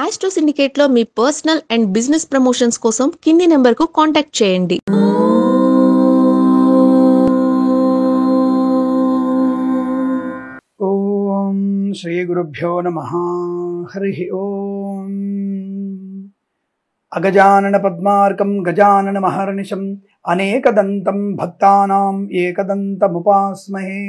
Astro సిండికేట్లో మీ personal and business promotions కోసం కింది నెంబర్కు కాంటాక్ట్ చేయండి. ఓం శ్రీ గురుభ్యో నమః. హరి ఓం. అగజానన పద్మార్కం గజానన మహర్నిశం అనేకదంతం భక్తానాం ఏకదంతముపాస్మహే.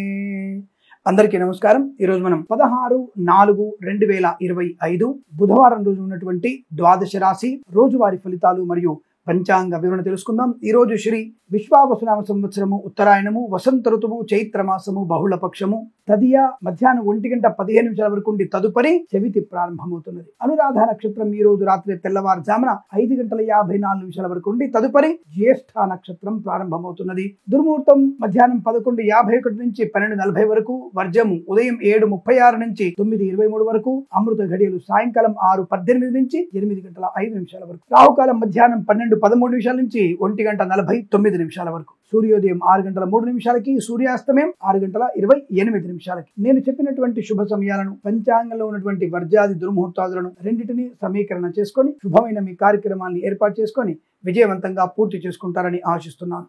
అందరికీ నమస్కారం. ఈరోజు మనం 16/4/2025 బుధవారం రోజు ఉన్నటువంటి ద్వాదశ రాశి రోజువారీ ఫలితాలు మరియు పంచాంగ వివరణ తెలుసుకుందాం. ఈ రోజు శ్రీ విశ్వావసునామ సంవత్సరము ఉత్తరాయణము, వసంత ఋతువు, చైత్రమాసము, బహుళ పక్షము, తదియ మధ్యాహ్నం 1:15 వరకు ఉండి తదుపరి చవితి ప్రారంభమవుతున్నది. అనురాధ నక్షత్రం ఈ రోజు రాత్రి తెల్లవారుజామున 5:54 వరకు ఉండి తదుపరి జ్యేష్ఠ నక్షత్రం ప్రారంభమవుతున్నది. దుర్ముహూర్తం మధ్యాహ్నం 11:51 నుంచి 12:40 వరకు, వర్జము ఉదయం 7:36 నుంచి 9:23 వరకు, అమృత ఘడియలు సాయంకాలం 6:18 నుంచి 8:05 వరకు, రాహుకాలం మధ్యాహ్నం 12:13 నుంచి 1:49 వరకు, సూర్యోదయం 6:03 సూర్యాస్తమయం 6:28. నేను చెప్పినటువంటి శుభ సమయాలను, పంచాంగంలో ఉన్నటువంటి వర్జాది దుర్ముహూర్తాదులను రెండింటినీ సమీకరణ చేసుకొని శుభమైన మీ కార్యక్రమాన్ని ఏర్పాటు చేసుకొని విజయవంతంగా పూర్తి చేసుకుంటారని ఆశిస్తున్నాను.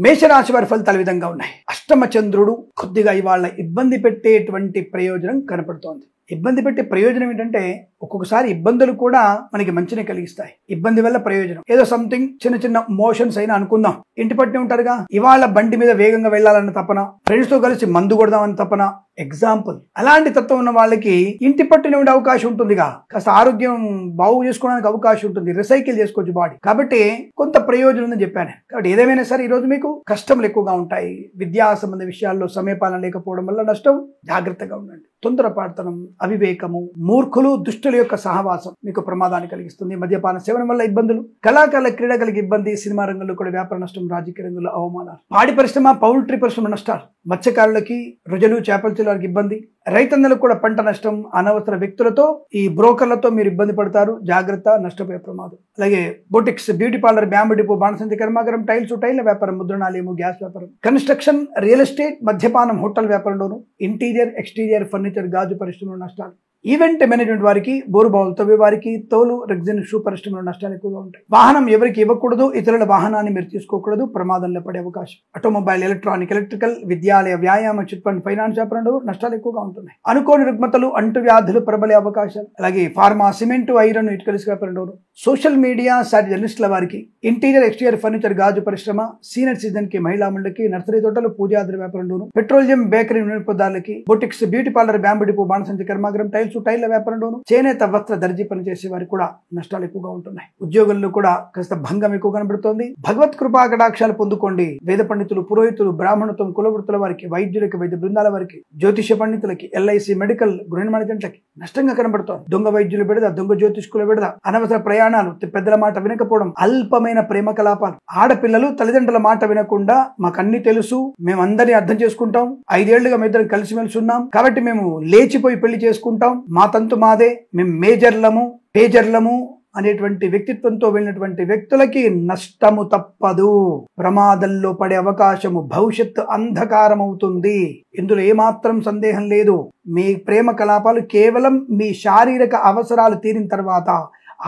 మేషరాశి వారి ఫలితాలు విధంగా ఉన్నాయి. అష్టమ చంద్రుడు కొద్దిగా ఇవాళ ఇబ్బంది పెట్టేటువంటి ప్రయోజనం కనపడుతోంది. ఇబ్బంది పెట్టే ప్రయోజనం ఏంటంటే ఒక్కొక్కసారి ఇబ్బందులు కూడా మనకి మంచిని కలిగిస్తాయి. ఇబ్బంది వల్ల ప్రయోజనం ఏదో సంథింగ్ చిన్న చిన్న మోషన్స్ అయినా అనుకుందాం. ఇంటి పట్టిన ఉంటారుగా, ఇవాళ బండి మీద వేగంగా వెళ్లాలన్న తపన, ఫ్రెండ్స్ తో కలిసి మందు కొడదామన్న తపన, ఎగ్జాంపుల్. అలాంటి తత్వం ఉన్న వాళ్ళకి ఇంటి పట్టున ఉండే అవకాశం ఉంటుందిగా, కాస్త ఆరోగ్యం బాగు చేసుకోవడానికి అవకాశం ఉంటుంది, రిసైకిల్ చేసుకోవచ్చు బాడీ. కాబట్టి కొంత ప్రయోజనం ఉందని చెప్పాను. కాబట్టి ఏదేమైనా సరే ఈ రోజు మీకు కష్టములు ఎక్కువగా ఉంటాయి. విద్యా సంబంధ విషయాల్లో సమయపాలన లేకపోవడం వల్ల నష్టం. జాగ్రత్తగా ఉండండి. తొందరపాటుతనం, అవివేకము, మూర్ఖులు, దుష్టుల యొక్క సహవాసం మీకు ప్రమాదాన్ని కలిగిస్తుంది. మద్యపాన సేవనం వల్ల ఇబ్బందులు, కళాకారుల క్రీడలకు ఇబ్బంది, సినిమా రంగంలో కూడా వ్యాపార నష్టం, రాజకీయ రంగంలో అవమానాలు, పాడి పరిశ్రమ, పౌల్ట్రీ పరిశ్రమ నష్టాలు, మత్స్యకారులకి, రొజలు, చేపల చెరువులకు ఇబ్బంది, రైతన్నలకు కూడా పంట నష్టం, అనవసర వ్యక్తులతో, ఈ బ్రోకర్లతో మీరు ఇబ్బంది పడతారు. జాగ్రత్త, నష్టపోయే ప్రమాదం. అలాగే boutiques, beauty parlour, bamboo depot, బాణసంచి కర్మాగారం, టైల్స్, టైల్ వ్యాపారం, ముద్రణాలయము, గ్యాస్ వ్యాపారం, కన్స్ట్రక్షన్, రియల్ ఎస్టేట్, మద్యపానం, హోటల్ వ్యాపారంలోను, ఇంటీరియర్, ఎక్స్టీరియర్, ఫర్నిచర్, గాజు పరిశ్రమలో నష్టాలు, ఈవెంట్ మేనేజ్మెంట్ వారికి, బోరుబావులు తవ్వే వారికి, తోలు, రెగ్జిన్, షూ పరిశ్రమలో నష్టాలు ఎక్కువగా ఉంటాయి. వాహనం ఎవరికి ఇవ్వకూడదు, ఇతరుల వాహనాన్ని మీరు తీసుకోకూడదు, ప్రమాదంలో పడే అవకాశం. ఆటోమొబైల్, ఎలక్ట్రానిక్, ఎలక్ట్రికల్, విద్యాలయ, వ్యాయామ, చిట్ ఫండ్, ఫైనాన్స్ వ్యాపారంలో నష్టాలు ఎక్కువగా ఉంటున్నాయి. అనుకోని రుగ్మతలు, అంటువ్యాధులు ప్రబలే అవకాశాలు. అలాగే ఫార్మా, సిమెంట్, ఐరన్, ఇటుకల వ్యాపారంలో, సోషల్ మీడియా, జర్నలిస్టుల వారికి, ఇంటీరియర్, ఎక్స్టీరియర్, ఫర్నిచర్, గాజు పరిశ్రమ, సీనియర్ సిటిజన్ కి, మహిళా మండలికి, నర్సరీ తోటలు, పూజాద్రి వ్యాపారంలోను, పెట్రోలియం, బేకరీ, వినియోగదారులకి, boutiques, beauty parlour, bamboo depot, బాణసంచి కర్మాగారం, టైల్స్, టైల్ వ్యాపారంలోను, చేనేత, వస్త్ర, దర్జీ పని చేసే వారికి కూడా నష్టాలు ఎక్కువగా ఉంటున్నాయి. ఉద్యోగుల్లో కూడా కాస్త భంగం ఎక్కువ కనబడుతోంది. భగవత్ కృపా కటాక్షాలు పొందుకోండి. వేద పండితులు, పురోహితులు, బ్రాహ్మణత్వం, కులవృత్తుల వారికి, వైద్యులకి, వైద్య బృందాల వారికి, జ్యోతిష పండితులకి, ఎల్ఐసి, మెడికల్, గృహ నిర్మాణకి నష్టంగా కనబడుతోంది. దొంగ వైద్యులు బెడద, దొంగ జ్యోతిష్కుల బెడద, అనవసర ప్రయాణాలు, పెద్దల మాట వినకపోవడం, అల్పమైన ప్రేమ కలాపాలు, ఆడపిల్లలు తల్లిదండ్రుల మాట వినకుండా మాకు అన్ని తెలుసు, మేమందరినీ అర్థం చేసుకుంటాం, 5 ఏళ్లుగా మేము ఇద్దరం కలిసిమెలిసి ఉన్నాం కాబట్టి మేము లేచిపోయి పెళ్లి చేసుకుంటాం, మా తంతు మాదే, మేము మేజర్లము, పేజర్లము అనేటువంటి వ్యక్తిత్వంతో వెళ్ళినటువంటి వ్యక్తులకి నష్టము తప్పదు. ప్రమాదంలో పడే అవకాశము, భవిష్యత్తు అంధకారం అవుతుంది. ఇందులో ఏమాత్రం సందేహం లేదు. మీ ప్రేమ కలాపాలు కేవలం మీ శారీరక అవసరాలు తీరిన తర్వాత,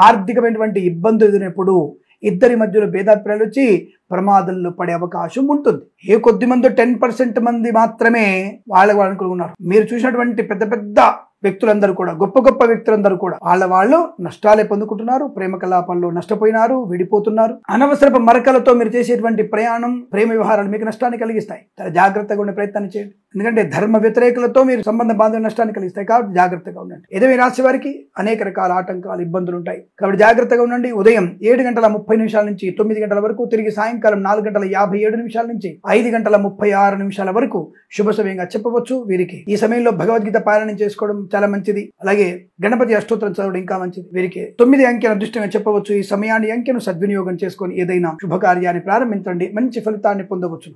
ఆర్థికమైనటువంటి ఇబ్బందులు ఎదురైనప్పుడు ఇద్దరి మధ్యలో భేదాభిప్రాయాలు వచ్చి ప్రమాదంలో పడే అవకాశం ఉంటుంది. ఏ కొద్ది మంది 10% మంది మాత్రమే వాళ్ళకు అనుకున్నారు. మీరు చూసినటువంటి పెద్ద పెద్ద వ్యక్తులందరూ కూడా, గొప్ప గొప్ప వ్యక్తులందరూ కూడా వాళ్ళు నష్టాలే పొందుకుంటున్నారు. ప్రేమ కలాపాల్లో నష్టపోయినారు, విడిపోతున్నారు. అనవసరపు మరకలతో మీరు చేసేటువంటి ప్రయాణం, ప్రేమ వ్యవహారాలు మీకు నష్టాన్ని కలిగిస్తాయి. చాలా జాగ్రత్తగా ఉండే ప్రయత్నం చేయండి. ఎందుకంటే ధర్మ వ్యతిరేకులతో మీరు సంబంధ బాంధవ్య నష్టాన్ని కలిగిస్తాయి. కాబట్టి జాగ్రత్తగా ఉండండి. ఏదైనా రాశి వారికి అనేక రకాల ఆటంకాలు, ఇబ్బందులు ఉంటాయి. కాబట్టి జాగ్రత్తగా ఉండండి. ఉదయం 7:30 నుంచి 9 వరకు, తిరిగి సాయంకాలం 4:57 నుంచి 5:36 వరకు శుభ సమయంగా చెప్పవచ్చు. వీరికి ఈ సమయంలో భగవద్గీత పారాయణం చేసుకోవడం చాలా మంచిది. అలాగే గణపతి అష్టోత్తరం చదవడం ఇంకా మంచిది. వీరికి 9 అంకెను అదృష్టంగా చెప్పవచ్చు. ఈ సమయాన్ని, అంకెను సద్వినియోగం చేసుకొని ఏదైనా శుభకార్యాన్ని ప్రారంభించండి, మంచి ఫలితాన్ని పొందవచ్చు.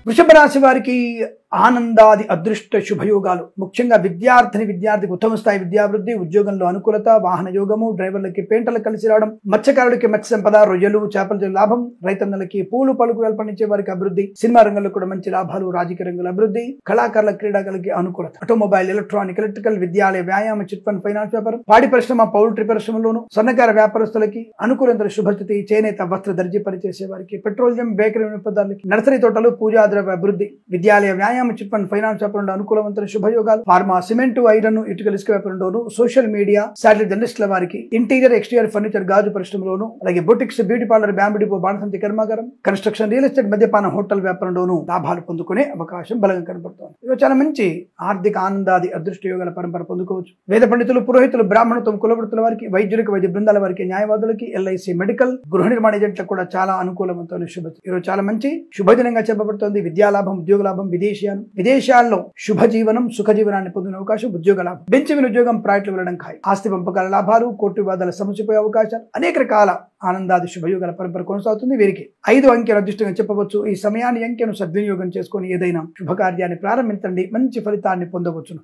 వృషభ రాశి వారికి ఆనందాది అదృష్ట శుభయోగాలు, ముఖ్యంగా విద్యార్థికి ఉత్తమ స్థాయి విద్యాభివృద్ధి, ఉద్యోగంలో అనుకూలత, వాహన యోగము, డ్రైవర్లకి పేంటలు కలిసి రావడం, మత్స్యకారుడికి మత్స్య సంపద, రొయ్యలు చేపల లాభం, రైతన్నలకి పూలు పలుకులు పండించే వారికి అభివృద్ధి, సినిమా రంగంలో కూడా మంచి లాభాలు, రాజకీయ రంగంలో అభివృద్ధి, కళాకారుల క్రీడాకారులకి అనుకూలత, ఆటోమొబైల్, ఎలక్ట్రానిక్, ఎలక్ట్రికల్, విద్యాలయ, వ్యాయామ, చిట్ ఫండ్, ఫైనాన్స్ వ్యాపారం, పాడి పరిశ్రమ, పౌల్ట్రీ పరిశ్రమలోను, స్వర్ణకార వ్యాపారస్తులకి అనుకూలంత శుభస్థితి, చేనేత, వస్త్ర, దర్జీ పనిచేసే వారికి, పెట్రోలియం, బేకరీ వినియోగదారులకి, నర్సరీ తోటలు, పూజా ద్రవ్య అభివృద్ధి, విద్యాలయ, వ్యాయామ, చిట్ ఫండ్, ఫైనాన్స్ వ్యాపారంలో అనుకూలవంతమైన శుభయోగాలు, ఫార్మా, సిమెంటు, ఐరన్, ఇటుకల ఇసుక వ్యాపారంలోను, సోషల్ మీడియా, శాటిలైట్ జర్నలిస్టుల వారికి, ఇంటీరియర్, ఎక్స్టీరియర్ ఫర్నిచర్, గాజు పరిశ్రమలోను, అలాగే boutiques, beauty parlour, bamboo depot, బాణసంచి కర్మాగారం, కన్స్ట్రక్షన్, రియల్ ఎస్టేట్, మద్యపాన, హోటల్ వ్యాపారంలోను లాభాలు పొందుకునే అవకాశం బలంగా కనబడుతోంది. ఇవి చాలా మంచి ఆర్థిక ఆనందాది అదృష్ట యోగాల పరంపర పొందుకోవచ్చు. వేద పండితులు, పురోహితులు, బ్రాహ్మణత్వం, కులవృత్తుల వారికి, వైద్యులకు, వైద్య బృందాల వారికి, న్యాయవాదులకి, ఎల్ఐసి, మెడికల్, గృహ నిర్మాణ ఏజెంట్లకు కూడా చాలా అనుకూలవంతమైన శుభ. ఈరోజు చాలా మంచి శుభదినంగా చెప్పబడుతోంది. విద్యాలాభం, ఉద్యోగ లాభం, విదేశాల్లో శుభ జీవనం, సుఖ జీవనాన్ని పొందిన అవకాశం, ఉద్యోగ లాభం, బెంచమిన ఉద్యోగం, ప్రాజెక్టులు వెళ్ళడం ఖాయం, ఆస్తి పంపకాల లాభాలు, కోర్టు వివాదాల సమస్యపోయే అవకాశాలు, అనేక రకాల ఆనందాది శుభయోగాల పరంపర కొనసాగుతుంది. వీరికి 5 అంకెల అదృష్టంగా చెప్పవచ్చు. ఈ సమయాన్ని అంకెను సద్వినియోగం చేసుకుని ఏదైనా శుభకార్యాన్ని ప్రారంభించండి, మంచి ఫలితాన్ని పొందవచ్చును.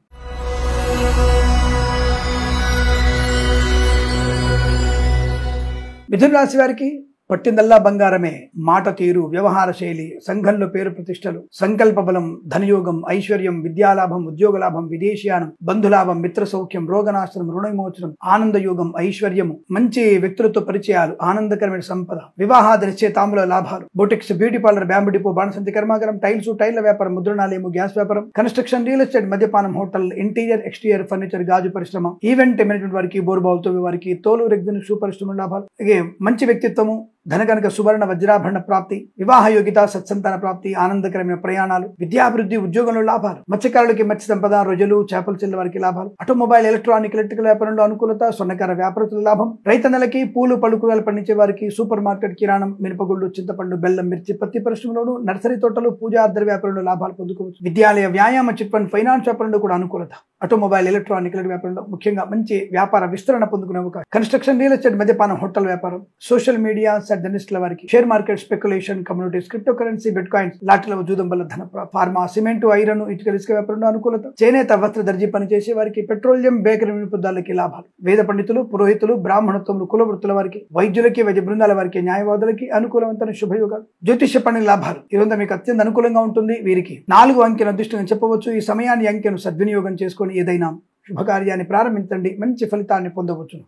మిథున రాశి వారికి పట్టిందల్లా బంగారమే. మాట తీరు, వ్యవహార శైలి, సంఘంలో పేరు ప్రతిష్టలు, సంకల్ప బలం, ధనయోగం, ఐశ్వర్యం, విద్యాలాభం, ఉద్యోగ లాభం, విదేశీయానం, బంధులాభం, మిత్ర సౌఖ్యం, రోగనాశనం, రుణ విమోచనం, ఆనందయోగం, ఐశ్వర్యము, మంచి వ్యక్తులతో పరిచయాలు, ఆనందకరమైన సంపద, వివాహాది నిశ్చయితాంబుల లాభాలు, boutiques, beauty parlour, bamboo depot, బాణసంచి కర్మాగారం, టైల్స్, టైర్ల వ్యాపారం, ముద్రణాలయము, గ్యాస్ వ్యాపారం, కన్స్ట్రక్షన్, రియల్ ఎస్టేట్, మద్యపానం, హోటల్, ఇంటీరియర్, ఎక్స్టీరియర్ ఫర్నిచర్, గాజు పరిశ్రమ, ఈవెంట్ మేనేజ్మెంట్ వారికి, బోర్బావుతో వారికి, తోలు, రెగ్జిన్, షూ పరిశ్రమ లాభాలు, అలాగే మంచి వ్యక్తిత్వము, ధనగనక, సువర్ణ, వజ్రాభరణ ప్రాప్తి, వివాహ యోగిత, సత్సంతాన ప్రాప్తి, ఆనందకరమైన ప్రయాణాలు, విద్యాభివృద్ధి, ఉద్యోగంలో లాభాలు, మత్స్యకారులకి మత్స్య సంపద, రొయ్యలు చేపల చెల్ల వారికి లాభాలు, ఆటోమొబైల్, ఎలక్ట్రానిక్, ఎలక్ట్రికల్ వ్యాపారంలో అనుకూలత, స్వర్ణకార వ్యాపారస్తుల లాభం, రైతన్నలకి పూలు పలుకులు పండించే వారికి, సూపర్ మార్కెట్, కిరాణం, మినపగుళ్ళు, చింతపండు, బెల్లం, మిర్చి, పత్తి పరిశ్రమలోను, నర్సరీ తోటలు, పూజా ద్రవ్య వ్యాపారంలో లాభాలు పొందుకోవచ్చు. విద్యాలయ, వ్యాయామ, చిట్ ఫండ్, ఫైనాన్స్ వ్యాపారంలో కూడా అనుకూలత, ఆటోమొబైల్, ఎలక్ట్రానిక్ వ్యాపారంలో ముఖ్యంగా మంచి వ్యాపార విస్తరణ పొందుకునే అవకాశం, కన్స్ట్రక్షన్, రియల్ ఎస్టేట్, మద్యపానం, హోటల్ వ్యాపారం, సోషల్ మీడియా, జర్నలిస్టుల వారికి, share market, speculation, communities, crypto currency, bitcoins, లాటరీల వజూదం వల్ల ధన, ఫార్మా, సిమెంటు, ఐరన్, ఇటుకల ఇసుక వ్యాపారంలో అనుకూలత, చేనేత, వస్త్ర, దర్జీ పనిచేసే వారికి, పెట్రోలియం, బేకరీ వినియోగదారులకి లాభాలు, వేద పండితులు, పురోహితులు, బ్రాహ్మణత్వములు, కులవృత్తుల వారికి, వైద్యులకి, వైద్య బృందాల వారికి, న్యాయవాదులకి అనుకూలవంతమైన శుభయోగాలు, జ్యోతిష్య పని లాభాలు ఈరోజు మీకు అత్యంత అనుకూలంగా ఉంటుంది. వీరికి 4 అంకెల అదృష్టంగా చెప్పవచ్చు. ఈ సమయాన్ని అంకెను సద్వినియోగం చేసుకుని ఏదైనా శుభకార్యాన్ని ప్రారంభించండి, మంచి ఫలితాన్ని పొందవచ్చును.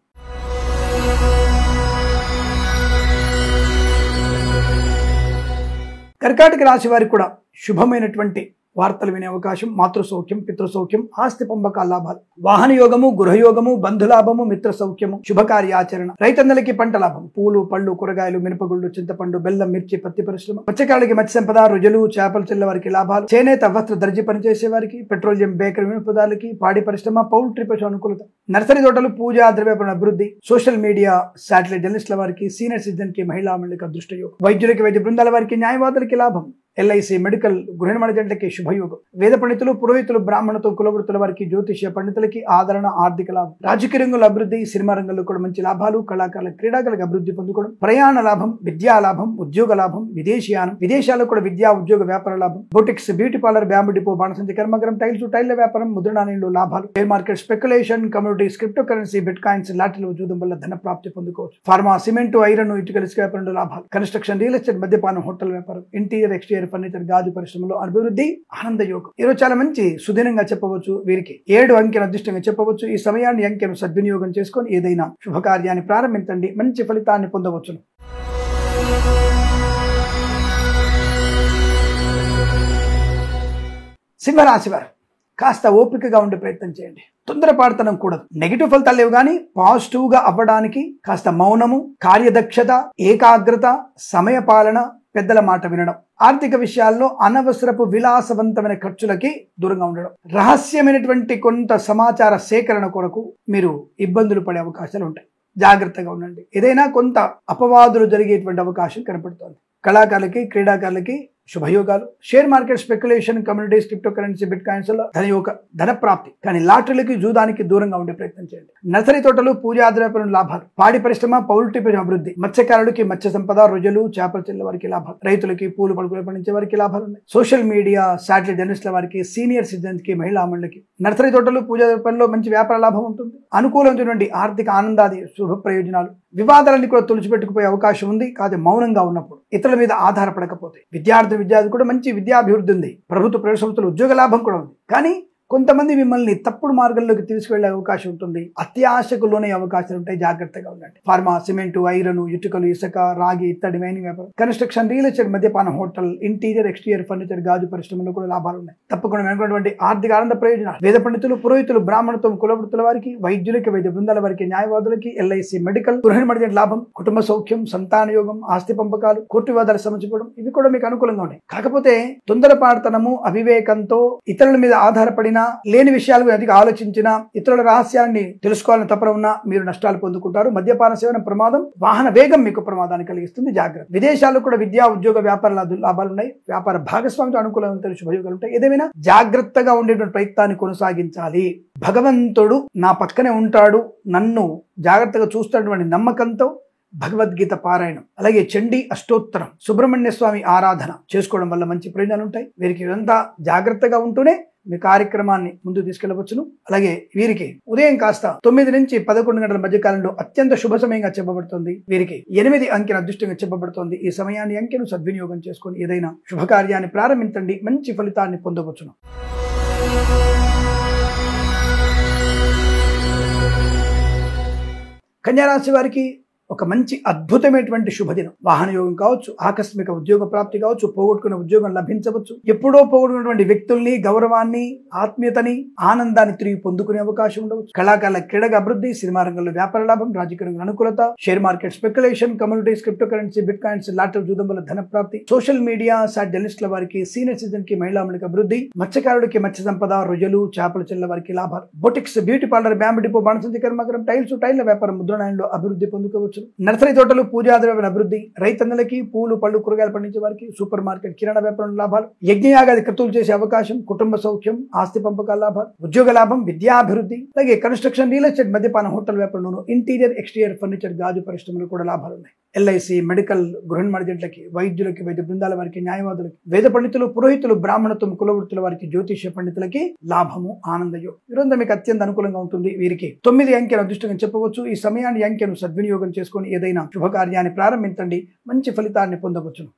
కర్కాటక రాశి వారికి కూడా శుభమైనటువంటి వార్తలు వినే అవకాశం, మాతృ సౌఖ్యం, పితృ సౌఖ్యం, ఆస్తి పంపకాల లాభాలు, వాహన యోగము, గృహయోగము, బంధులాభము, మిత్ర సౌఖ్యము, శుభకార్యాచరణ, రైతన్నలకి పంట లాభం, పూలు, పళ్ళు, కూరగాయలు, మినపగుళ్ళు, చింతపండు, బెల్లం, మిర్చి, పత్తి పరిశ్రమ, మత్స్యకారులకి మత్స్య సంపద, రొయ్యలు చేపల చెల్ల వారికి లాభాలు, చేనేత, వస్త్ర, దర్జీ పనిచేసే వారికి, పెట్రోలియం, బేకరీ వినియోగదారులకి, పాడి పరిశ్రమ, పౌల్ట్రీ పశు అనుకూలత, నర్సరీ తోటలు, పూజా ద్రవ్యాపరణ అభివృద్ధి, సోషల్ మీడియా, శాటిలైట్ జర్నలిస్టుల వారికి, సీనియర్ సిటిజన్ కి, మహిళా మండలికి అదృష్ట యోగం, వైద్యులకి, వైద్య బృందాల వారికి, న్యాయవాదులకి లాభం, ఎల్ఐసి, మెడికల్, గృహ నిర్మాణ ఏజెంట్లకి శుభయోగం, వేద పండితులు, పురోహితులు, బ్రాహ్మణత్వం, కులవృత్తుల వారికి, జ్యోతిష్య పండితులకి ఆదరణ, ఆర్థిక లాభం, రాజకీయ రంగంలో అభివృద్ధి, సినిమా రంగంలో కూడా మంచి లాభాలు, కళాకారుల క్రీడాకారులకు అభివృద్ధి పొందుకోవడం, ప్రయాణ లాభం, విద్యా లాభం, ఉద్యోగ లాభం, విదేశీయానం, విదేశాల్లో కూడా విద్యా, ఉద్యోగ, వ్యాపార లాభం, boutiques, beauty parlour, bamboo depot, బాణసంచి కర్మాగారం, టైల్స్, టైర్ల వ్యాపారం, ముద్రణాలయంలో లాభాలు, share market, speculation, communities, crypto currency, bitcoins, లాటరీల వజూదం వల్ల ధన ప్రాప్తి పొందుకోవచ్చు. ఫార్మా, సిమెంటు, ఐరన్, ఇటుకల ఇసుక వ్యాపారంలో లాభాలు, కన్స్ట్రక్షన్, రియల్ ఎస్టేట్, మద్యపానం, హోటల్ వ్యాపారం, ఇంటీరియర్, ఎక్స్టీరియర్ ఫర్నిచర్, గాజు పరిశ్రమలో అభివృద్ధి, ఆనంద యోగం. ఈరోజు చాలా మంచి సుదినంగా చెప్పవచ్చు. వీరికి 7 అంకెల అదృష్టంగా చెప్పవచ్చు. ఈ సమయాన్ని అంకెను సద్వినియోగం చేసుకొని ఏదైనా శుభకార్యాన్ని ప్రారంభించండి, మంచి ఫలితాన్ని పొందవచ్చును. సింహరాశి వారు కాస్త ఓపికగా ఉండే ప్రయత్నం చేయండి. తొందరపాటుతనం కూడదు. నెగిటివ్ ఫలితాలు లేవు కానీ పాజిటివ్ గా అవ్వడానికి కాస్త మౌనము, కార్యదక్షత, ఏకాగ్రత, సమయపాలన, పెద్దల మాట వినడం, ఆర్థిక విషయాల్లో అనవసరపు విలాసవంతమైన ఖర్చులకి దూరంగా ఉండడం, రహస్యమైనటువంటి కొంత సమాచార సేకరణ కొరకు మీరు ఇబ్బందులు పడే అవకాశాలు ఉంటాయి. జాగ్రత్తగా ఉండండి. ఏదైనా కొంత అపవాదులు జరిగేటువంటి అవకాశం కనపడుతోంది. కళాకారులకి, క్రీడాకారులకి శుభయోగాలు. Share market, speculation, communities, crypto currency, bitcoins లో ధన ప్రాప్తి. కానీ లాటరీలకి, జూదానికి దూరంగా ఉండే ప్రయత్నం చేయండి. నర్సరీ తోటలు, పూజా ఆధారపడిన లాభాలు. పాడి పరిశ్రమ, పౌల్ట్రీ అభివృద్ధి. మత్స్యకారులకి మత్స్య సంపద, రొయ్యలు, చేపల చెల్ల వారికి లాభాలు. రైతులకి, పూలు పడుకులు పండించే వారికి లాభాలు ఉన్నాయి. సోషల్ మీడియా, శాటిలైట్ జర్నలిస్టుల వారికి, సీనియర్ సిటిజన్స్ కి, మహిళా మండలికి నర్సరీ తోటలు, పూజా పనిలో మంచి వ్యాపార లాభం ఉంటుంది. అనుకూలమైనటువంటి ఆర్థిక ఆనందాది శుభ ప్రయోజనాలు. వివాదాలన్నీ కూడా తుడిచిపెట్టుకుపోయే అవకాశం ఉంది. కాదు మౌనంగా ఉన్నప్పుడు, ఇతరుల మీద ఆధారపడకపోతే. విద్యార్థి కూడా మంచి విద్యాభివృద్ధి ఉంది. ప్రభుత్వ ప్రైవేట్ సంస్థలు ఉద్యోగ లాభం కూడా ఉంది. కానీ కొంతమంది మిమ్మల్ని తప్పుడు మార్గంలోకి తీసుకువెళ్లే అవకాశం ఉంటుంది. అత్యాశకు లోనే అవకాశాలు ఉంటాయి. జాగ్రత్తగా ఉండండి. ఫార్మా, సిమెంటు, ఐరన్, ఇటుకలు, ఇసుక, రాగి, ఇత్తడి, మైనింగ్ వ్యాపారం, కన్స్ట్రక్షన్, రియల్ ఎస్టేట్, మద్యపాన, హోటల్, ఇంటీరియర్, ఎక్స్టీరియర్ ఫర్నిచర్, గాజు పరిశ్రమలో కూడా లాభాలు ఉన్నాయి. తప్పకుండా వెనుకున్నటువంటి ఆర్థిక ఆనంద ప్రయోజనాలు. వేద పండితులు, పురోహితులు, బ్రాహ్మణత్వం, కులవృత్తుల వారికి, వైద్యులకి, వైద్య బృందాల వారికి, న్యాయవాదులకి, ఎల్ఐసి, మెడికల్, గృహిణి లాభం, కుటుంబ సౌఖ్యం, సంతాన యోగం, ఆస్తి పంపకాలు, కోర్టు వివాదాలు సమర్చుకోవడం, ఇవి కూడా మీకు అనుకూలంగా ఉన్నాయి. కాకపోతే తొందరపాటుతనము, అవివేకంతో ఇతరుల మీద ఆధారపడిన, లేని విషయాలు అధిక ఆలోచించిన, ఇతరుల రహస్యాన్ని తెలుసుకోవాలని తపన ఉన్నా మీరు నష్టాలు పొందుకుంటారు. మద్యపాన సేవన ప్రమాదం, వాహన వేగం మీకు ప్రమాదాన్ని కలిగిస్తుంది. జాగ్రత్త. విదేశాల్లో కూడా విద్యా, ఉద్యోగ, వ్యాపార లాభాలు ఉన్నాయి. వ్యాపార భాగస్వామితో అనుకూలమైన శుభయోగాలు ఉంటాయి. ఏదేమైనా జాగ్రత్తగా ఉండేటువంటి ప్రయత్నాన్ని కొనసాగించాలి. భగవంతుడు నా పక్కనే ఉంటాడు, నన్ను జాగ్రత్తగా చూస్తున్నటువంటి నమ్మకంతో భగవద్గీత పారాయణం, అలాగే చండీ అష్టోత్తరం, సుబ్రహ్మణ్య స్వామి ఆరాధన చేసుకోవడం వల్ల మంచి ప్రయోజనాలు ఉంటాయి. వీరికి ఇదంతా జాగ్రత్తగా ఉంటూనే మీ కార్యక్రమాన్ని ముందుకు తీసుకెళ్లవచ్చును. అలాగే వీరికి ఉదయం కాస్త 9 నుంచి 11 గంటల మధ్య కాలంలో అత్యంత శుభ సమయంగా చెప్పబడుతుంది. వీరికి 8 అంకెను అదృష్టంగా చెప్పబడుతుంది. ఈ సమయాన్ని, అంకెను సద్వినియోగం చేసుకుని ఏదైనా శుభకార్యాన్ని ప్రారంభించండి. మంచి ఫలితాన్ని పొందవచ్చును. కన్యారాశి వారికి ఒక మంచి అద్భుతమైనటువంటి శుభదినం. వాహన యోగం కావచ్చు, ఆకస్మిక ఉద్యోగ ప్రాప్తి కావచ్చు, పోగొట్టుకున్న ఉద్యోగం లభించవచ్చు. ఎప్పుడో పోగొట్టుకున్నటువంటి వ్యక్తుల్ని, గౌరవాన్ని, ఆత్మీయతని, ఆనందాన్ని తిరిగి పొందుకునే అవకాశం ఉండవచ్చు. కళాకారుల క్రీడగా అభివృద్ధి, సినిమా రంగంలో వ్యాపార లాభం, రాజకీయ రంగంలో అనుకూలత, share market, speculation, communities, crypto currency, bit coins, lottery, జూదం వల్ల ధన ప్రాప్తి. సోషల్ మీడియా, శాటిలైట్ జర్నలిస్టుల వారికి, సీనియర్ సిటిజన్ కి, మహిళా మండలికి అభివృద్ధి. మత్స్యకారుడికి మత్స్య సంపద, రొయ్యలు, చేపల చెల్ల వారికి లాభాలు. Boutiques, beauty parlour, bamboo depot, బాణసంచి కర్మాగారం, టైల్ల వ్యాపారం, ముద్రణాయంలో అభివృద్ధి పొందుకోవచ్చు. నర్సరీ తోటలు, పూజా ద్రవ్యాల అభివృద్ధి. రైతన్నలకి, పూలు, పళ్ళు, కూరగాయలు పండించే వారికి, సూపర్ మార్కెట్, కిరాణా వ్యాపారం లాభాలు. యజ్ఞయాగాది క్రతువులు చేసే అవకాశం, కుటుంబ సౌఖ్యం, ఆస్తి పంపకాల లాభాలు, ఉద్యోగ లాభం, విద్యాభివృద్ధి. అలాగే కన్స్ట్రక్షన్, రియల్ ఎస్టేట్, మద్యపాన, హోటల్ వ్యాపారంలోను, ఇంటీరియర్, ఎక్స్టీరియర్ ఫర్నిచర్, గాజు పరిశ్రమలు కూడా లాభాలు ఉన్నాయి. ఎల్ఐసి, మెడికల్, గృహిణి మడిజెంట్లకి, వైద్యులకి, వైద్య బృందాల వారికి, న్యాయవాదులకి, వేద పండితులు, పురోహితులు, బ్రాహ్మణత్వం, కులవృత్తుల వారికి, జ్యోతిష్య పండితులకి లాభము, ఆనందయోగం. ఈరోజు మీకు అత్యంత అనుకూలంగా ఉంటుంది. వీరికి 9 అంకెను అదృష్టంగా చెప్పవచ్చు. ఈ సమయాన్ని, అంకెను సద్వినియోగం చేసుకుని ఏదైనా శుభకార్యాన్ని ప్రారంభించండి. మంచి ఫలితాన్ని పొందవచ్చును.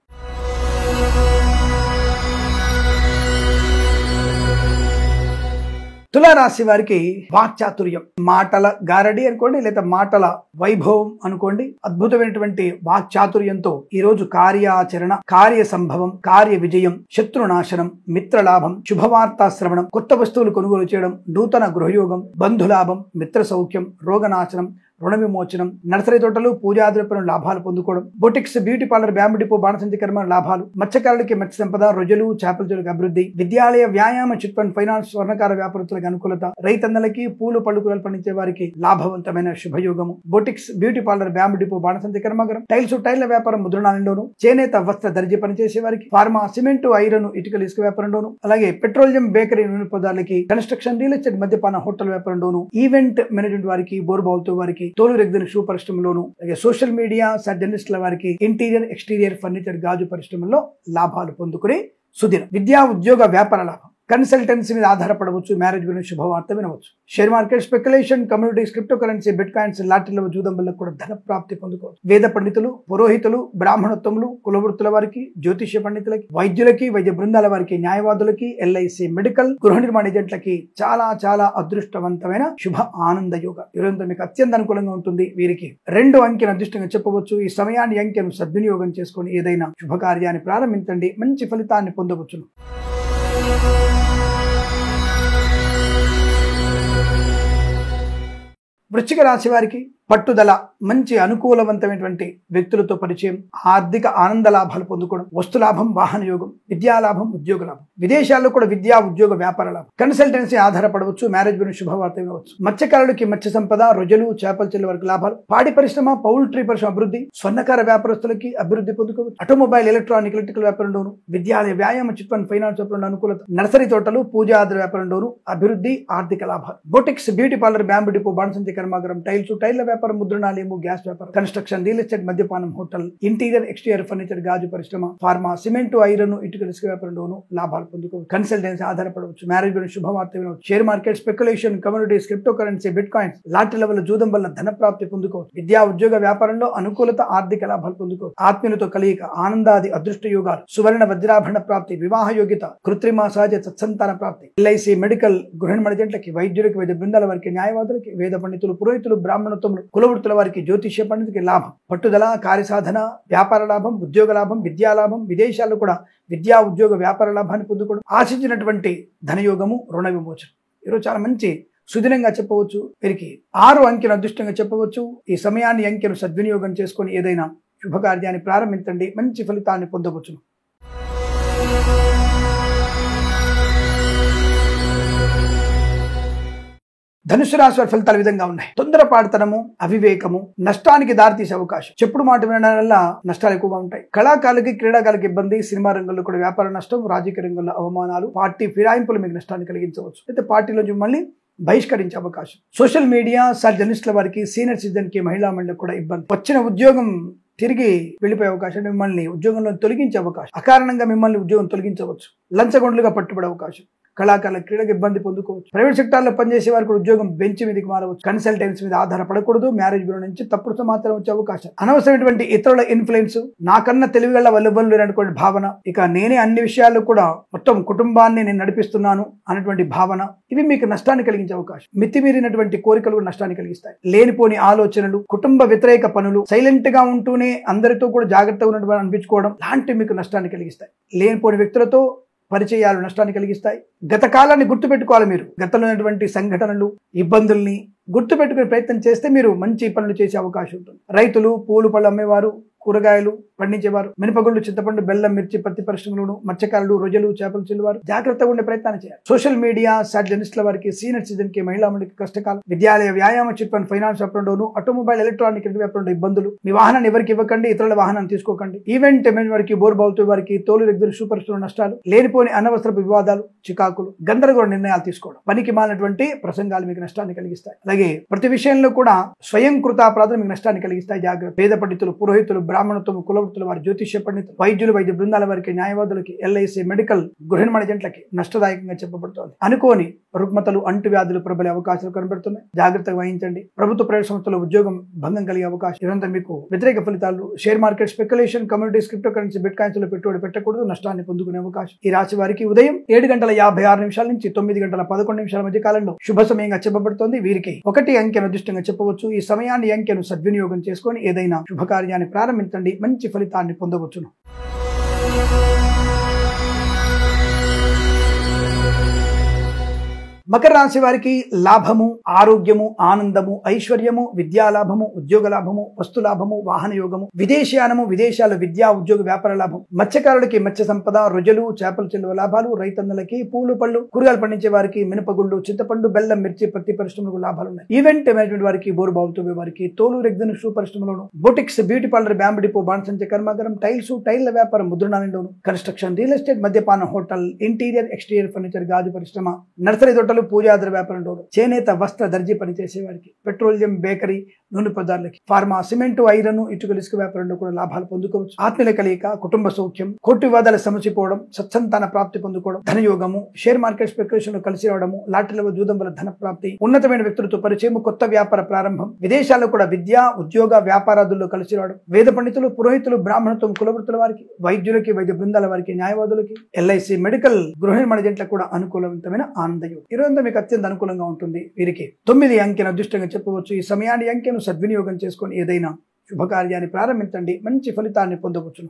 తులారాశి వారికి వాక్చాతుర్యం, మాటల గారడి అనుకోండి, లేదా మాటల వైభవం అనుకోండి. అద్భుతమైనటువంటి వాక్చాతుర్యంతో ఈ రోజు కార్యాచరణ, కార్య సంభవం, కార్య విజయం, శత్రునాశనం, మిత్రలాభం, శుభవార్తా శ్రవణం, కొత్త వస్తువులు కొనుగోలు చేయడం, నూతన గృహయోగం, బంధులాభం, మిత్ర సౌఖ్యం, రోగనాశనం, రుణ విమోచనం. నర్సరీ తోటలు, పూజాద్రవ్యం లాభాలు పొందుకోవడం. Boutiques, beauty parlour, bamboo depot, బాణసంచి కర్మ లాభాలు. మత్స్యకారులకి మత్స్య సంపద, రొయ్యలు, చేపల చెరుకు అభివృద్ధి. విద్యాలయ, వ్యాయామ, చిట్ ఫండ్, ఫైనాన్స్, స్వర్ణకార వ్యాపారస్తులకు అనుకూలత. రైతన్నలకి, పూలు, పళ్ళు, కూరలు పండించే వారికి లాభవంతమైన శుభయోగము. Boutiques, beauty parlour, bamboo depot, బాణసంచి కర్మాగారం, టైల్ల వ్యాపారం, ముద్రణాలయంలోను, చేనేత, వస్త్ర, దర్జీ పనిచేసే వారికి, ఫార్మా, సిమెంటు, ఐరన్, ఇటుకలు, ఇసుక వ్యాపారంలోను, అలాగే పెట్రోలియం, బేకరీ, నూనె పదార్థాలకి, కన్స్ట్రక్షన్, రియల్ ఎస్టేట్, మద్యపాన, హోటల్ వ్యాపారంలోను, ఈవెంట్ మేనేజ్మెంట్ వారికి, బోర్బావుతో వారికి, తోలు రెగ్దన షూ పరిశ్రమలోను, అలాగే సోషల్ మీడియా, జర్నలిస్టుల వారికి, ఇంటీరియర్, ఎక్స్టీరియర్ ఫర్నిచర్, గాజు పరిశ్రమలో లాభాలు పొందుకునే సుదినం. విద్యా, ఉద్యోగ, వ్యాపార లాభం. కన్సల్టెన్సీ మీద ఆధారపడవచ్చు. మ్యారేజ్ గురించి శుభవార్త వినవచ్చు. Share market, speculation, communities, crypto currency, bitcoins, లాటరీల, జూదం వల్ల కూడా ధన ప్రాప్తి పొందుకోవచ్చు. వేద పండితులు, పురోహితులు, బ్రాహ్మణత్వములు, కులవృత్తుల వారికి, జ్యోతిష్య పండితులకి, వైద్యులకి, వైద్య బృందాల వారికి, న్యాయవాదులకి, ఎల్ఐసి, మెడికల్, గృహ నిర్మాణ ఏజెంట్లకి చాలా చాలా అదృష్టవంతమైన శుభ ఆనంద యోగ. ఈరోజు మీకు అత్యంత అనుకూలంగా ఉంటుంది. వీరికి 2 అంకెను అదృష్టంగా చెప్పవచ్చు. ఈ సమయాన్ని, అంకెను సద్వినియోగం చేసుకుని ఏదైనా శుభకార్యాన్ని ప్రారంభించండి. మంచి ఫలితాన్ని పొందవచ్చును. వృశ్చిక రాశి వారికి పట్టుదల, మంచి అనుకూలవంతమైనటువంటి వ్యక్తులతో పరిచయం, ఆర్థిక ఆనంద లాభాలు పొందుకోవడం, వస్తు లాభం, వాహన యోగం, విద్యా లాభం, ఉద్యోగ లాభం, విదేశాల్లో కూడా విద్యా ఉద్యోగ వ్యాపార లాభం, కన్సల్టెన్సీ ఆధారపడవచ్చు, మ్యారేజ్ గురించి శుభవార్త వినవచ్చు, మత్స్యకారులకి మత్స్య సంపద, రొయ్యలు, చేపల చెల్లి వరకు లాభాలు, పాడి పరిశ్రమ, పౌల్ట్రీ పరిశ్రమ అభివృద్ధి, స్వర్ణకార వ్యాపారస్తులకి అభివృద్ధి పొందుకోవచ్చు, ఆటోమొబైల్, ఎలక్ట్రానిక్, ఎలక్ట్రికల్ వ్యాపారంలోను, విద్యాలయ, వ్యాయామ, చిట్ ఫండ్, ఫైనాన్స్ వ్యాపారంలో అనుకూలత, నర్సరీ తోటలు, పూజాద్ర వ్యాపారంలోను అభివృద్ధి, ఆర్థిక లాభాలు, boutiques, beauty parlour, bamboo depot, బాణసంచి కర్మాగారం, టైల్స్, టైర్ల వ్యాపారం, ముద్రణాలయము, గ్యాస్ వ్యాపారం, కన్స్ట్రక్షన్, రియల్ ఎస్టేట్, మద్యపానం, హోటల్, ఇంటీరియర్, ఎక్స్టీరియర్ ఫర్నిచర్, గాజు పరిశ్రమ, ఫార్మా, సిమెంట్, ఐరన్, ఇటుక, ఇసుక వ్యాపారంలోను లాభాలు పొందుకోవచ్చు, కన్సల్టెన్సీ ఆధారపడవచ్చు, మ్యారేజ్ గురించి శుభవార్త వినవచ్చు, share market, speculation, communities, crypto currency, bitcoins, లాటరీల వల్ల, జూదం వల్ల ధన ప్రాప్తి పొందుకోవచ్చు, విద్యా ఉద్యోగ వ్యాపారంలో అనుకూలత, ఆర్థిక లాభాలు పొందుకోవచ్చు, ఆత్మీయులతో కలియిక, ఆనందాది అదృష్ట యోగాలు, సువర్ణ వజ్రాభరణ ప్రాప్తి, వివాహ యోగ్యత, కృత్రిమ సహజ సత్సంతాన ప్రాప్తి, ఎల్ఐసి, మెడికల్, గృహిణి జంటలకి, వైద్యులకి, వైద్య బృందాల వారికి, న్యాయవాదులకి, వేద పండితులు, పురోహితులు, బ్రాహ్మణత్వములు, కులవృత్తుల వారికి, జ్యోతిష్య పండితులకి లాభం, పట్టుదల, కార్యసాధన, వ్యాపార లాభం, ఉద్యోగ లాభం, విద్యా లాభం, విదేశాల్లో కూడా విద్యా ఉద్యోగ వ్యాపార లాభాన్ని పొందుకోవడం, ఆశించినటువంటి ధనయోగము, రుణ విమోచనం. ఈరోజు చాలా మంచి సుదినంగా చెప్పవచ్చు. వీరికి 6 అంకెను అదృష్టంగా చెప్పవచ్చు. ఈ సమయాన్ని, అంకెను సద్వినియోగం చేసుకొని ఏదైనా శుభకార్యాన్ని ప్రారంభించండి, మంచి ఫలితాన్ని పొందవచ్చు. ధనుసు రాశి వారి ఫలితాలు విధంగా ఉన్నాయి. తొందరపాటుతనము, అవివేకము నష్టానికి దారితీసే అవకాశం. చెప్పుడు మాట వినడం వల్ల నష్టాలు ఎక్కువగా ఉంటాయి. కళాకారులకి, క్రీడాకారులకు ఇబ్బంది, సినిమా రంగంలో కూడా వ్యాపార నష్టం, రాజకీయ రంగంలో అవమానాలు, పార్టీ ఫిరాయింపులు మీకు నష్టాన్ని కలిగించవచ్చు. అయితే పార్టీలో మళ్ళీ బహిష్కరించే అవకాశం. సోషల్ మీడియా, జర్నలిస్టుల వారికి, సీనియర్ సిటిజన్ కి, మహిళా మండలికి కూడా ఇబ్బంది. వచ్చిన ఉద్యోగం తిరిగి వెళ్ళిపోయే అవకాశం, మిమ్మల్ని ఉద్యోగంలో తొలగించే అవకాశం, అకారణంగా మిమ్మల్ని ఉద్యోగం తొలగించవచ్చు, లంచగొండలుగా పట్టుబడే అవకాశం, కళాకారుల, క్రీడకు ఇబ్బంది పొందుకోవచ్చు. ప్రైవేట్ సెక్టార్లో పనిచేసే వారికి ఉద్యోగం బెంచ్ మీదకి మారవచ్చు. కన్సల్టెన్సీ మీద ఆధారపడకూడదు. మ్యారేజ్ బ్యూరో నుంచి తప్పుడు సమాచారం వచ్చే అవకాశం, అనవసరమైనటువంటి ఇతరుల ఇన్ఫ్లుయెన్స్, నాకన్నా తెలివిగల వల్లెవ్వలు లేనటువంటి భావన, ఇక నేనే అన్ని విషయాల్లో కూడా మొత్తం కుటుంబాన్ని నేను నడిపిస్తున్నాను అన్నటువంటి భావన, ఇవి మీకు నష్టాన్ని కలిగించే అవకాశం. మితిమీరినటువంటి కోరికలు కూడా నష్టాన్ని కలిగిస్తాయి. లేనిపోని ఆలోచనలు, కుటుంబ వ్యతిరేక పనులు, సైలెంట్ గా ఉంటూనే అందరితో కూడా జాగ్రత్తగా ఉన్నట్టు అనిపించుకోవడం లాంటివి మీకు నష్టాన్ని కలిగిస్తాయి. లేనిపోని వ్యక్తులతో పరిచయాలు నష్టాన్ని కలిగిస్తాయి. గత కాలాన్ని గుర్తుపెట్టుకోవాలి. మీరు గతంలో ఉన్నటువంటి సంఘటనలు, ఇబ్బందుల్ని గుర్తుపెట్టుకునే ప్రయత్నం చేస్తే మీరు మంచి పనులు చేసే అవకాశం ఉంటుంది. రైతులు, పూలు పళ్ళు అమ్మేవారు, కూరగాయలు పండించేవారు, మినపగుళ్ళు, చింతపండు, బెల్లం, మిర్చి, పత్తి పరిశ్రమలను, మత్స్యకారులు, రొయ్యలు, చేపలు చెల్లువారు జాగ్రత్తగా ఉండే ప్రయత్నాన్ని చేయాలి. సోషల్ మీడియా, జర్నలిస్టుల వారికి, సీనియర్ సిటిజన్ కి, మహిళా మండలికి కష్టకాలం. విద్యాలయ, వ్యాయామ, చిట్ ఫండ్, ఫైనాన్స్ వ్యాపారంలోను, ఆటోమొబైల్, ఎలక్ట్రానిక్ వ్యాపారంలో ఇబ్బందులు. మీ వాహనాన్ని ఎవరికి ఇవ్వకండి, ఇతరుల వాహనాన్ని తీసుకోకండి. ఈవెంట్ మేనేజ్ వారికి, బోర్బావుతో వారికి, తోలు రెగ్యులర్ సూపర్ నష్టాలు, లేనిపోని అనవసరపు వివాదాలు, చికాకులు, గందరగోళ నిర్ణయాలు తీసుకోవడం, పనికి మాలినటువంటి ప్రసంగాలు మీకు నష్టాన్ని కలిగిస్తాయి. అలాగే ప్రతి విషయంలో కూడా స్వయం కృతాపరాధులు మీకు నష్టాన్ని కలిగిస్తాయి. జాగ్రత్త. పేద పండితులు, పురోహితులు, బ్రాహ్మణత్వం, కులవృత్తుల వారి, జ్యోతిష్య పండితులు, వైద్యులు, వైద్య బృందాల వారికి, న్యాయవాదులకి, ఎల్ఐసి, మెడికల్, గృహిణి జంటలకి నష్టదాయకంగా చెప్పబడుతోంది. అనుకోని రుగ్మతలు, అంటువ్యాధులు ప్రబలే అవకాశాలు కనబడుతున్నాయి. జాగ్రత్తగా వహించండి. ప్రభుత్వ ప్రైవేట్ సంస్థలో ఉద్యోగం భంగం కలిగే అవకాశం. ఇదంతా మీకు వ్యతిరేక ఫలితాలు. Share market, speculation, communities, crypto currency, bitcoins లో పెట్టుబడి పెట్టకూడదు, నష్టాన్ని పొందుకునే అవకాశం. ఈ రాశి వారికి ఉదయం 7:56 నుంచి 9:11 మధ్య కాలంలో శుభ సమయంగా చెప్పబడుతోంది. వీరికి 1 అంకెను అదృష్టంగా చెప్పవచ్చు. ఈ సమయాన్ని, అంకెను సద్వినియోగం చేసుకొని ఏదైనా శుభకార్యాన్ని ప్రారంభించండి, మంచి ఫలితాన్ని పొందవచ్చును. మకర రాశి వారికి లాభము, ఆరోగ్యము, ఆనందము, ఐశ్వర్యము, విద్యా లాభము, ఉద్యోగ లాభము, వస్తు లాభము, వాహన యోగము, విదేశయానము, విదేశాల విద్యా ఉద్యోగ వ్యాపార లాభం, మత్స్యకారులకి మత్స్య సంపద, రొయ్యలు, చేపలు చెల్లువ లాభాలు, రైతన్నలకి, పూలు పళ్ళు, కూరగాయలు పండించే వారికి, మినపగుళ్ళు, చింతపండు, బెల్లం, మిర్చి, పత్తి పరిశ్రమలకు లాభాలు ఉన్నాయి. ఈవెంట్ మేనేజ్మెంట్ వారికి, బోరుబావుతో వారికి, తోలు రెగ్జిన్ షూ పరిశ్రమలోను, boutiques, beauty parlour, bamboo depot, బాణసంచి కర్మాగారం, టైల్స్, టైర్ల వ్యాపారం, ముద్రణాలయంలోను, కన్స్ట్రక్షన్, రియల్ ఎస్టేట్, మద్యపానం, హోటల్, ఇంటీరియర్, ఎక్స్టీరియర్ ఫర్నిచర్, గాజు పరిశ్రమ, నర్సరీ తోటలు, పూజాద్ర వ్యాపారంలో, చేనేత, వస్త్ర, దర్జీ పనిచేసే వారికి, పెట్రోలియం, బేకరీ, నూనె పదార్థాలకి, ఫార్మా, సిమెంట్, ఐరన్, ఇటుక, ఇసుక వ్యాపారంలో కూడా లాభాలు పొందుకోవచ్చు. ఆత్మీయుల కలియిక, కుటుంబ సౌఖ్యం, కోర్టు వివాదాల సమసిపోవడం, సత్సంతాన ప్రాప్తి పొందుకోవడం, ధనయోగము, షేర్ మార్కెట్, స్పెక్యులేషన్ లో కలిసి రావడము, లాటరీలో జూదం వల్ల ధన ప్రాప్తి, ఉన్నతమైన వ్యక్తులతో పరిచయం, కొత్త వ్యాపార ప్రారంభం, విదేశాల్లో కూడా విద్యా ఉద్యోగ వ్యాపారాదుల్లో కలిసి రావడం, వేద పండితులు, పురోహితులు, బ్రాహ్మణత్వం, కులవృత్తుల వారికి, వైద్యులకి, వైద్య బృందాల వారికి, న్యాయవాదులకి, ఎల్ఐసి, మెడికల్, గృహిణి జంటలకు కూడా అనుకూలవంతమైన ఆనందయోగం. ఈరోజు మీకు అత్యంత అనుకూలంగా ఉంటుంది. వీరికి 9 అంకెను అదృష్టంగా చెప్పవచ్చు. ఈ సమయాన్ని, అంకెను సద్వినియోగం చేసుకొని ఏదైనా శుభకార్యాన్ని ప్రారంభించండి, మంచి ఫలితాన్ని పొందవచ్చును.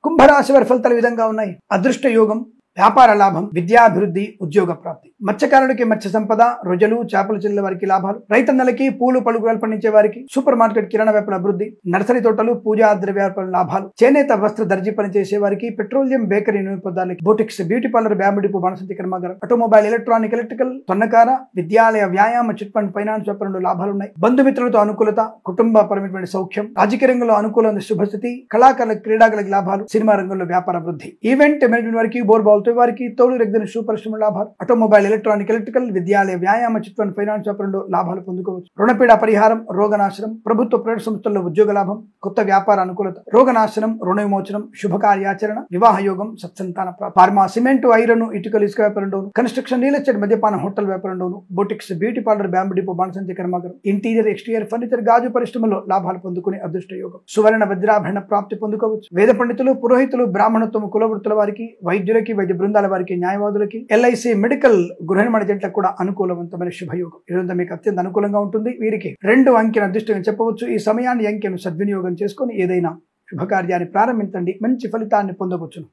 కుంభరాశి వారి ఫలితాలు విధంగా ఉన్నాయి. అదృష్ట యోగం, వ్యాపార లాభం, విద్యాభివృద్ధి, ఉద్యోగ ప్రాప్తి. మత్స్యకారులకి మత్స్య సంపద, రొయ్యలు, చేపలు చెల్లెల వారికి లాభాలు. రైతన్నలకి పూలు పలుకులు పండించే వారికి, సూపర్ మార్కెట్ కిరాణా వ్యాపార అభివృద్ధి, నర్సరీ తోటలు, పూజా ద్రవ్య వ్యాపార లాభాలు, చేనేత వస్త్ర దర్జీ పనిచేసే వారికి, పెట్రోలియం బేకరీ నిరుపదాలకి, boutiques, beauty parlour, bamboo depot, బాణసంచి కర్మాగారం, ఆటోమొబైల్, ఎలక్ట్రానిక్, ఎలక్ట్రికల్, స్వర్ణకార, విద్యాలయ, వ్యాయామ, చిట్ ఫండ్, ఫైనాన్స్ వ్యాపారంలో లాభాలున్నాయి. బంధుమిత్రులతో అనుకూలత, కుటుంబపరమైనటువంటి సౌఖ్యం, రాజకీయ రంగంలో అనుకూలమైన శుభస్థితి, కళాకారుల, క్రీడాకారులకు లాభాలు, సినిమా రంగంలో వ్యాపార అభివృద్ధి. ఈవెంట్ మేనేజ్మెంట్ వారికి, బోర్బాల్ వారికి, తోలు రెగ్జిన్ షూ పరిశ్రమ లాభాలు, ఆటోమొబైల్, ఎలక్ట్రానిక్, ఎలక్ట్రికల్, విద్యాలయ, వ్యాయామ, చిట్ ఫండ్, ఫైనాన్స్ వ్యాపారంలో లాభాలు పొందుకోవచ్చు. రుణపీడ పరిహారం, రోగనాశనం, ప్రభుత్వ ప్రైవేట్ సంస్థల్లో ఉద్యోగ లాభం, కొత్త వ్యాపార అనుకూలత, రోగనాశనం, రుణ విమోచనం, శుభకార్యాచరణ, వివాహ యోగం, సత్సంతాన ప్రాప్తి. ఫార్మా, సిమెంట్, ఐరన్, ఇటుకలు, ఇసుక వ్యాపారంలోను, కన్స్ట్రక్షన్, రియల్ ఎస్టేట్, మద్యపాన, హోటల్ వ్యాపారంలోను, boutiques, beauty parlour, bamboo depot, బాణసంచి కర్మాగారం, ఇంటీరియర్, ఎక్స్టీరియర్ ఫర్నిచర్, గాజు పరిశ్రమలో లాభాలు పొందుకునే అదృష్ట యోగం. సువర్ణ వజ్రాభరణ ప్రాప్తి పొందుకోవచ్చు. వేద పండితులు, పురోహితులు, బ్రాహ్మణత్వం, కులవృత్తుల వారికి, వైద్యులకి, వైద్య బృందాల వారికి, న్యాయవాదులకి, ఎల్ఐసి, మెడికల్, గృహ నిర్మాణ జట్లకు కూడా అనుకూలవంతమైన శుభయోగం. ఇదంతా మీకు అత్యంత అనుకూలంగా ఉంటుంది. వీరికి 2 అంకెను అదృష్టంగా చెప్పవచ్చు. ఈ సమయాన్ని, అంకెను సద్వినియోగం చేసుకుని ఏదైనా శుభకార్యాన్ని ప్రారంభించండి, మంచి ఫలితాన్ని పొందవచ్చును.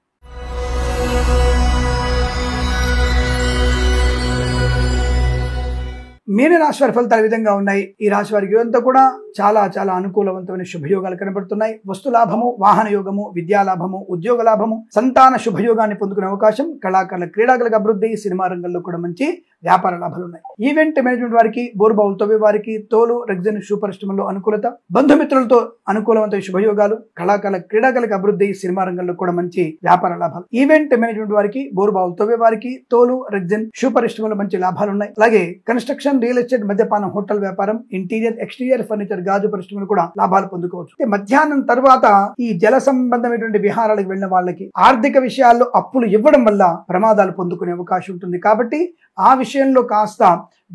మీన రాశి వారి ఫలితాలు విధంగా ఉన్నాయి. ఈ రాశి వారికి ఇదంతా కూడా చాలా చాలా అనుకూలవంతమైన శుభయోగాలు కనబడుతున్నాయి. వస్తు లాభము, వాహన యోగము, విద్యా లాభము, ఉద్యోగ లాభము, సంతాన శుభయోగాన్ని పొందుకునే అవకాశం, కళాకారుల, క్రీడాకారులకు అభివృద్ధి, సినిమా రంగంలో కూడా మంచి వ్యాపార లాభాలు ఉన్నాయి. ఈవెంట్ మేనేజ్మెంట్ వారికి, బోర్బావులు తవ్వే వారికి, తోలు రెగ్జిన్ షూ పరిశ్రమలో అనుకూలత, బంధుమిత్రులతో అనుకూలవంతమైన శుభయోగాలు, కళాకారుల, క్రీడాకారులకు అభివృద్ధి, సినిమా రంగంలో కూడా మంచి వ్యాపార లాభాలు. ఈవెంట్ మేనేజ్మెంట్ వారికి, బోర్బావులు తవ్వే వారికి, తోలు రెగ్జిన్ షూ పరిశ్రమలో మంచి లాభాలు ఉన్నాయి. అలాగే కన్స్ట్రక్షన్, రియల్ ఎస్టేట్, మద్యపానం, హోటల్ వ్యాపారం, ఇంటీరియర్, ఎక్స్టీరియర్ ఫర్నిచర్, గాజు పరిశ్రమలు కూడా లాభాలు పొందుకోవచ్చు. మధ్యాహ్నం తర్వాత ఈ జల సంబంధమైనటువంటి విహారాలకు వెళ్ళిన వాళ్ళకి ఆర్థిక విషయాల్లో అప్పులు ఇవ్వడం వల్ల ప్రమాదాలు పొందుకునే అవకాశం ఉంటుంది. కాబట్టి ఆ విషయంలో కాస్త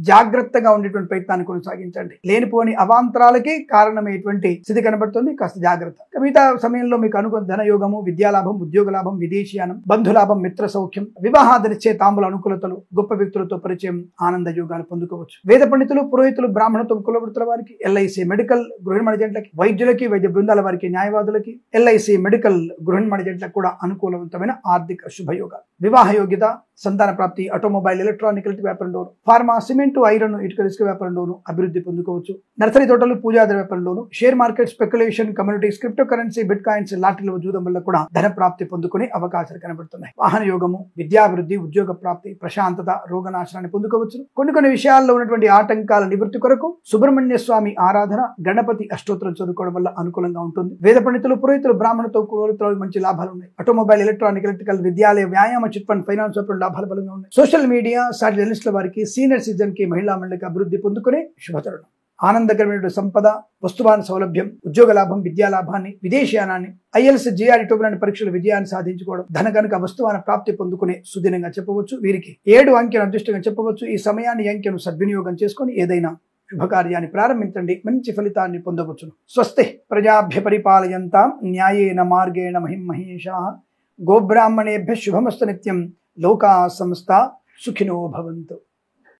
జాగ్రత్తగా ఉండేటువంటి ప్రయత్నాన్ని కొనసాగించండి. లేనిపోని అవాంతరాలకి కారణమైనటువంటి స్థితి కనబడుతుంది. కాస్త జాగ్రత్త. మిగతా సమయంలో మీకు అనుకున్న ధనయోగము, విద్యాలాభం, ఉద్యోగ లాభం, విదేశీయానం, బంధులాభం, మిత్ర సౌఖ్యం, వివాహాదనిచ్చే తాంబూల అనుకూలతలు, గొప్ప వ్యక్తులతో పరిచయం, ఆనంద యోగాలు పొందుకోవచ్చు. వేద పండితులు, పురోహితులు, బ్రాహ్మణత్వం, కులవృత్తుల వారికి, ఎల్ఐసి, మెడికల్, గృహ నిర్మాణ జట్లకి, వైద్యులకి, వైద్య బృందాల వారికి, న్యాయవాదులకి, ఎల్ఐసి, మెడికల్, గృహ నిర్మాణ జట్లకు కూడా అనుకూలవంతమైన ఆర్థిక శుభయోగాలు. వివాహ యోగ్యత, సంతాన ప్రాప్తి, ఆటోమొబైల్, ఎలక్ట్రానిక్ వ్యాపారంలోను, ఫార్మా, సిమెంట్, ఐరన్, ఇటుక, ఇసుక వ్యాపారంలోను అభివృద్ధి పొందుకోవచ్చు. నర్సరీ తోటలు, పూజాద్ర వ్యాపారంలోను, share market, speculation, communities, crypto currency, bitcoins, లాటరీలో జూదం వల్ల కూడా ధన ప్రాప్తి పొందుకునే అవకాశాలు కనబడుతున్నాయి. వాహన యోగము, విద్యాభివృద్ధి, ఉద్యోగ ప్రాప్తి, ప్రశాంతత, రోగనాశనాన్ని పొందుకోవచ్చు. కొన్ని విషయాల్లో ఉన్నటువంటి ఆటంకాల నివృత్తి కొరకు సుబ్రహ్మణ్య స్వామి ఆరాధన, గణపతి అష్టోత్తరం చదువుకోవడం వల్ల అనుకూలంగా ఉంటుంది. వేద పండితులు, పురోహితులు, బ్రాహ్మణతో కులవృత్తులకు మంచి లాభాలు ఉన్నాయి. ఆటోమొబైల్, ఎలక్ట్రానిక్, ఎలక్ట్రికల్, విద్యాలయ, వ్యాయామ, చిట్ ఫండ్, ఫైనాన్స్ లాభాలు బలంగా ఉన్నాయి. సోషల్ మీడియా, జర్నలిస్టుల వారికి, సీనియర్ సిటిజన్ కి, మహిళా మండలికి అభివృద్ధి పొందుకునే శుభతరుణం. ఆనందకరమైన సంపద, వస్తువాన సౌలభ్యం, ఉద్యోగ లాభం, విద్యా లాభాన్ని, విదేశీయానాన్ని, ఐఎల్స్, జిఆర్, టోబుల్ పరీక్షలు విజయాన్ని సాధించుకోవడం, ధన కనుక వస్తువాన ప్రాప్తి పొందుకునే సుదినంగా చెప్పవచ్చు. వీరికి 7 అంకెను అదృష్టంగా చెప్పవచ్చు. ఈ సమయాన్ని, అంకెను సద్వినియోగం చేసుకుని ఏదైనా శుభకార్యాన్ని ప్రారంభించండి, మంచి ఫలితాన్ని పొందవచ్చును. స్వస్తి ప్రజాభ్య పరిపాలయంతాం న్యాయేన మార్గేణ మహిమహేషాః. గోబ్రాహ్మణేభ్య శుభమస్తు నిత్యం. లోకా సమస్తా సుఖినో భవంతు.